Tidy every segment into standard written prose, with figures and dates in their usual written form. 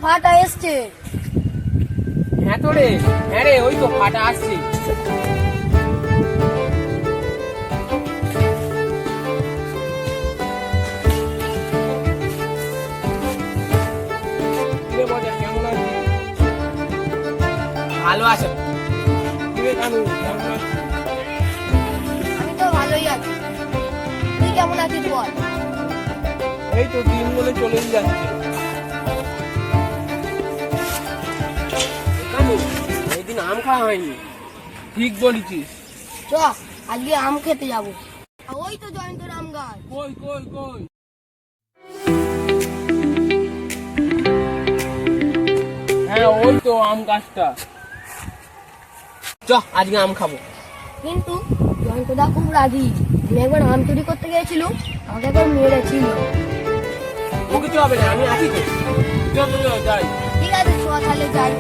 ফাটা এসছে। হ্যাঁ তো রে, হ্যাঁ রে, ওই তো ফাটা আসছে। কেমন আছিস? ভালো আছে। আমি তো ভালোই আছি, তুই কেমন আছিস বল? এই তো দিন বলে চলেই যাচ্ছে। এইদিন আম খাওয়া হয়নি। ঠিক বলেছিস। চ আজকে আম খেতে যাবো। ওই তো জয়ন্তর আম গাছ। কই কই কই? হ্যাঁ ওই তো আম গাছটা। চ আজকে আম খাবো। কিন্তু জয়ন্তদা খুব রাগি। আমি একবার আম চুরি করতে গিয়েছিলাম, আমাকে একবার মেরেছিল। ও কিছু হবে না, আমি আছি তো। চল যাই। ঠিক আছে চ তাহলে যাই।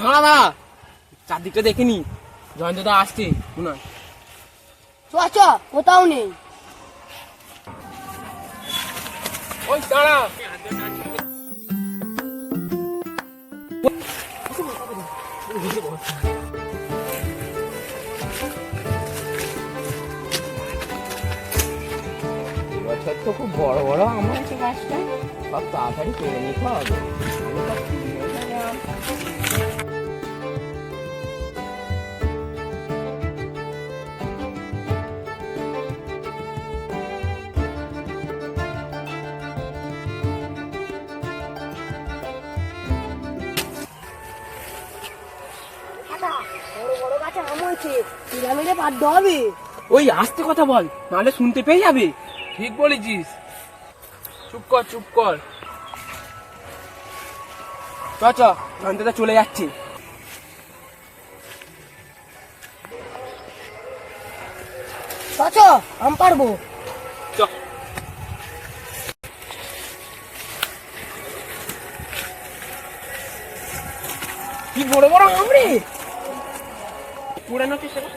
দাঁড়া, চারদিকটা দেখিনি। জয়ন্তদা আসছে মনে হয়। চ চ, কোথাও নেই। ওই দাঁড়া। এবছর তো খুব বড় বড় আম আছে গাছটা, সব তাড়াতাড়ি পেরে নিতে হবে। আমি সব কিনে এনে আম। বড় বড় গাছে আম হয়েছে, পিরামিডে বাধ্য হবে। ওই আস্তে কথা বল, নাহলে শুনতে পেয়ে যাবে। ঠিক বলেছিস। চুপ কর চুপ কর। চ চ, জয়ন্তদা চলে যাচ্ছে। চ চ, আম পারবো। চ। কি বড় বড় আম রে। পুরানো কি সেটা?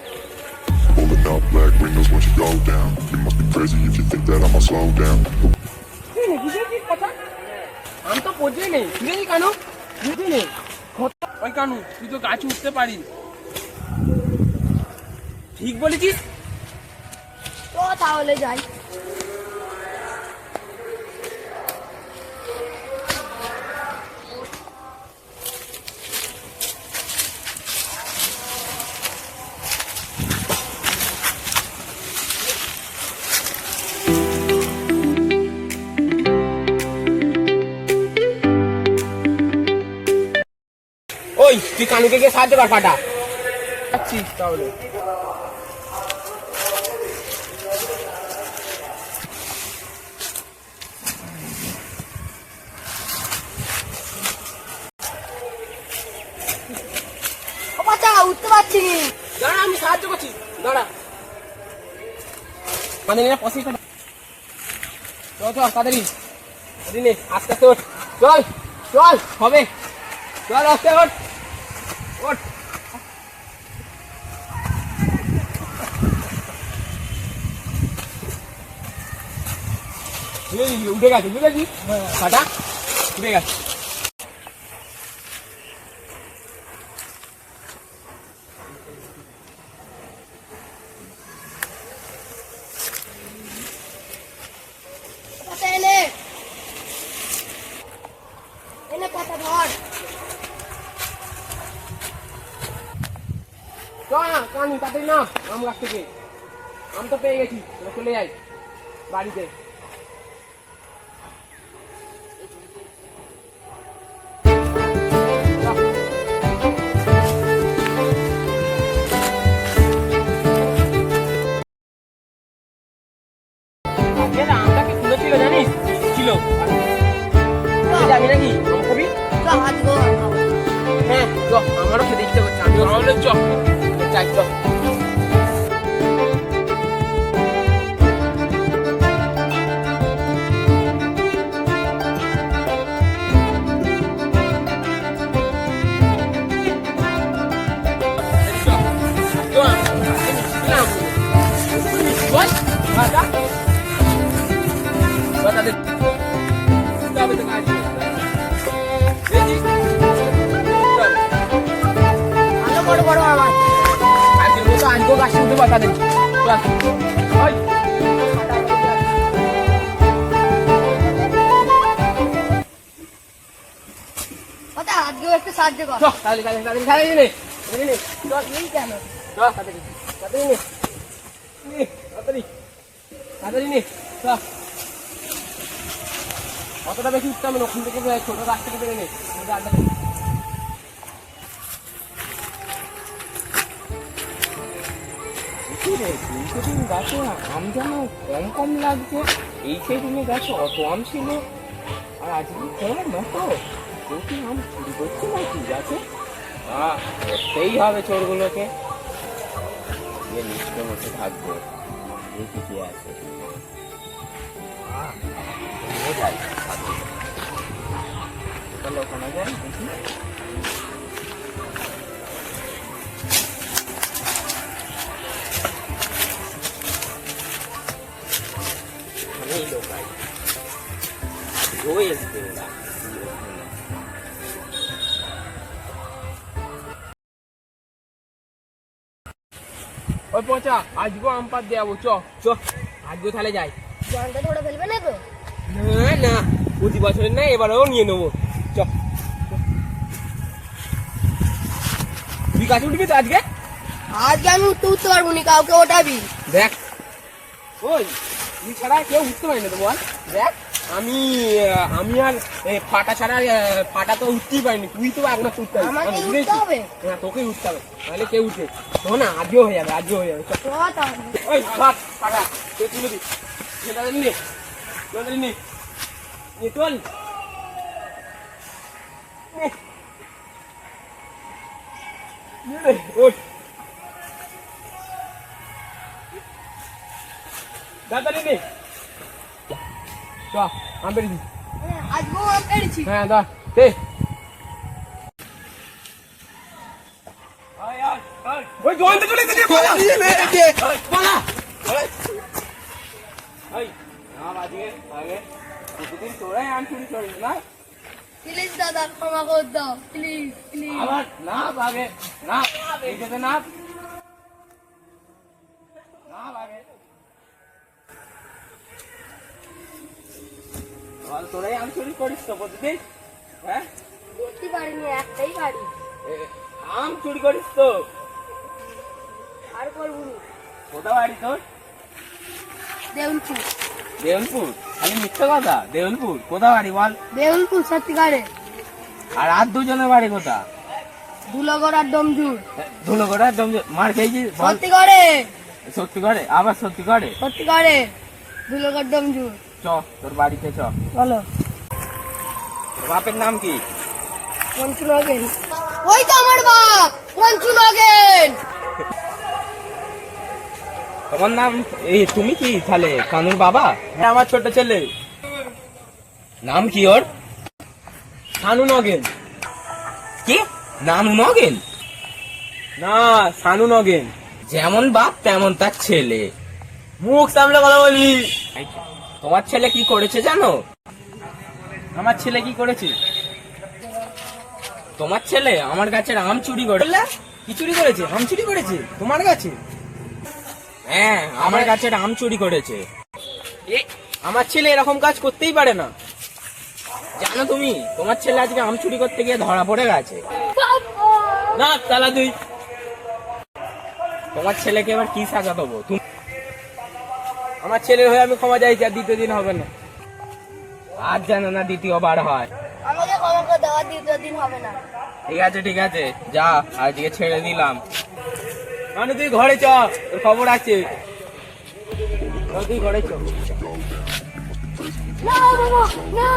Pulling up black windows once you go down. You must be crazy if you think that I'ma slow down. বুঝেছিস কথা? আম তো পচে নেই, বুঝেছি কেন? বুঝি নেই। ওই কানু, তুই তো গাছে উঠতে পারিস। ঠিক বলেছিস। চ তাহলে যাই। ওই তুই কানুকে গিয়ে সাহায্য কর ফাটা। আচ্ছিস তাহলে। ও বাচ্চা, উঠতে পারছি নি। দাঁড়া, আমি সাহায্য করছি। দাঁড়া। মানে না পসি চল চল তাড়াতাড়ি। দিনে আস্তে আস্তে ওঠ। চল চল, হবে। চল আস্তে ওঠ ওঠ। উঠে গেছে, বুঝেছি ফাটা, উঠে গেছে। পাতা এনে এনে পাতা ধর। চল না কানু, তাড়াতাড়ি না আম গাছ থেকে। আম তো পেয়ে গেছি, চলে যাই বাড়িতে। আমটাকে তুলেছি তাদের তবে তো কাজ নেই। দেখি চল ভালো বড় বড় আমার আজকের মতো আজকেও গাছ উঠে পাতা দেন চল ওই কথা আজকেও একটু সাহায্য কর চল তাহলে তাড়াতাড়ি তাড়াতাড়ি নে চল এই কেন চল তাড়াতাড়ি তাড়াতাড়ি নে তাড়াতাড়ি তাড়াতাড়ি নে চল অতটা বেশি উঠতে হবে না ওখান থেকে ছোট গাছ থেকে পেরে নে জালটা দে। দিন গাছে আম যেন কম কম লাগছে, এই সেই দিনে গাছে অত আম ছিল, আর আজকে খেলার মতো কেউ কি আম চুরি করছে নাকি গাছে? করতেই হবে চোরগুলোকে, যে নিশ্চয় মতো থাকবে, দেখি কি আছে। যাই তাহলে ওখানে যাই দেখি। এই লোক রয়েছে ওরা। ওই পচা আজকেও আম পাত দেবো চ চ আজকেও তাহলে যাই। জনটা ধরে ফেলবে না তো না না প্রতি বছরের না এবারেও নিয়ে নেবো চ। তুই গাছে উঠবি তো আজকে? আজকে আমি উঠতে পারবো না, কাউকে ওঠাবি। দেখ ওই তুই ছাড়া কেউ উঠতে পারি না তো বল। দেখ আমি আর ফাটা ছাড়া ফাটা তো উঠতেই পারিনি, তুই তো একমাত্র উঠতে পারবি। আমাকে আমি উঠতে বুঝেছি। হবে? হ্যাঁ তোকেই উঠতে হবে, তাহলে কেউ উঠে শোন না আজকেও হয়ে যাবে, আজকেও হয়ে যাবে চল। চ তাহলে। ওই ফাট ফাটা তুই তুলে দি তাড়াতাড়ি নে তাড়াতাড়ি নে চল। ওঠ তাড়াতাড়ি নে চ আম পেরেছি। আজকেও আম পেরেছি। হ্যাঁ দা দে ওই জোয়ানটা চলে গেছে পালা পালা এই না বাজিয়ে আগে প্রতিদিন তোরাই আম চুরি করিস না প্লিজ দাদা ক্ষমা করে দাও, প্লিজ প্লিজ। আবার না ভাগে না এই যেতে না না ভাগে বল তোরাই আম চুরি করিস তো প্রতিদিন? হ্যাঁ দেখতে পারিনি, একটাই বাড়ি। আম চুরি করিস তো? আর করবো না। কোথা বাড়ি তোর? দেউলপুর। দেউলপুর? খালি মিথ্যে কথা। দেউলপুর কোথা বাড়ি বল? দেউলপুর সত্যিকারে। আর দুজনের বাড়ি কোথা? ধুলোগড় আর ডমজুর। ধুলোগড়া মার খেয়েছিস বল? সত্যি করে, সত্যি করে? আবার সত্যি করে? সত্যি করে। ধুলোগড় ডমজুর। চ তোর বাড়িতে চ। বলো তোর বাপের নাম কি? পঞ্চু নগেন। ওই তো আমার বাপ পঞ্চু নগেন। তোমার নাম এই তুমি কি তাহলে কানুর বাবা? হ্যাঁ আমার ছোট ছেলে। নাম কি ওর? শানু নগেন। কি নানু নগেন? না শানু নগেন। যেমন বাপ তেমন তার ছেলে, মুখ সামলে কথা বলি। তোমার ছেলে কি করেছে জানো? আমার ছেলে কি করেছে? তোমার ছেলে আমার গাছের আম চুরি করে। কি চুরি করেছে? আম চুরি করেছে তোমার গাছে? হ্যাঁ আমার গাছের আম চুরি করেছে। আমার ছেলে এরকম কাজ করতেই পারে না। জানো তুমি তোমার ছেলে আজকে আম চুরি করতে গিয়ে ধরা পড়ে গেছে। না তালা তুই তোমার ছেলেকে এবার কি সাজা দেবো? আমার ছেলের হয়ে আমি ক্ষমা চাইছি, আর দ্বিতীয় দিন হবে না। আর জানো না দ্বিতীয়বার হয়। আমাকে ক্ষমা করে দেওয়া, দ্বিতীয় দিন হবে না। ঠিক আছে যা, আজকে ছেড়ে দিলাম। মানে তুই ঘরে চ, তোর খবর আছে। তুই ঘরে চ। না বাবা না।